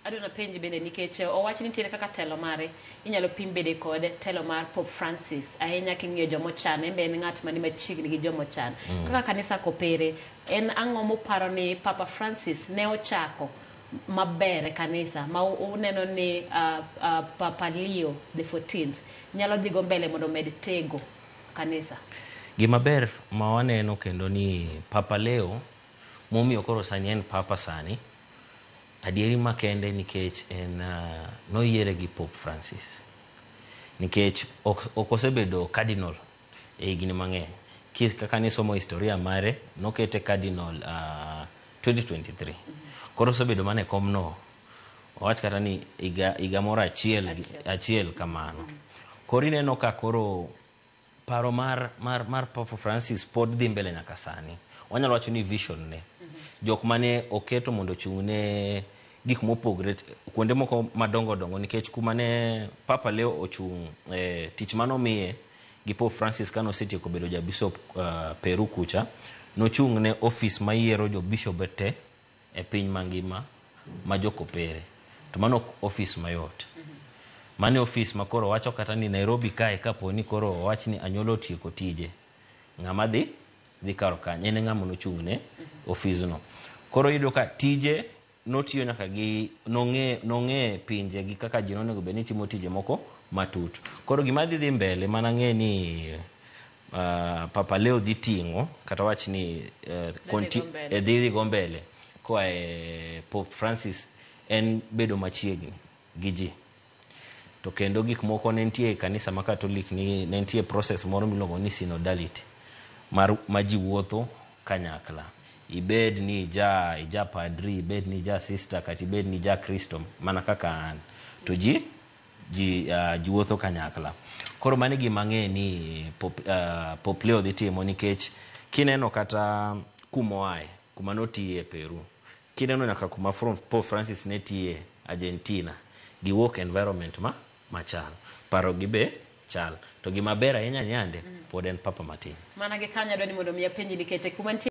aduna penji bende nikech owacho ni tiene kaka telo mare inyalo pim bede kod telo mar Pope Francis ahinya king'iyo jomo chan embe en ng'at mani machiegni gi jomo chan kaka kanisa kopere en ang'o moparo ni Papa Francis ne ochako maber kanisa ma uneno ni Papa Leo the 14th nyalo dhigo mbele mondo med tego kanisa. Gima ber ma waneno kendo ni Papa Leo momiyo koro sani en Papa sani adieri makende nikech en noyiere gi Pope Francis nikech okosebedo cardinal e higni mang'eny kaka nisomo historia mare nokete cardinal 2023 koro osebedo mane komno owach kata ni iga moro achiel kamano koro ineno ka koro paro mar Papa Francis pod dhi mbele nyaka sani wanyalo wacho ni vision ne jok mane oketo mondo chungne gik mopogre kuonde moko madongo nikech kuma ne Papa Leo ochung tich manomiye gi Pope Francis kano osetieko bedo ja bishop Peru kucha nochungne office mayiero jo bishop te e piny mangima ma jokopere to mano office mayot mane office makoro wacho kata ni Nairobi kae kapo ni koro wach ni anyolo tieko tije ng'ama dhi karo kanye ne ng'ama nochungne office no koro yudo ka tije notiyo nyaka gi nong'e pinje gi kaka ji nonego bed ni timo tije moko matut koro gima dhi mbele mana ng'e ni Papa Leo dhi ting'o kata wach ni dhi go mbele kwa Pope Francis en bedo machiegni gi ji to kendo gik moko ne nitie kanisa ma Catholic ni ne nitie process moro miluongo ni synodality ma ji wuotho kanyakla ibed ni ija padri ibed ni ija sister kata ibed ni ija Kristo mana kaka an to ji wuotho kanyakla koro mane gima ng'e ni Pope Leo dhi timo nikech kineno kata kumoae kuma notiye Peru kineno nyaka kuma Pope Francis ne tiye Argentina gi work environment machal paro gibe chal to gima ber ahinya nyande pod en papa matin mana gi kanya dwani mondo mi apenji nikech kuma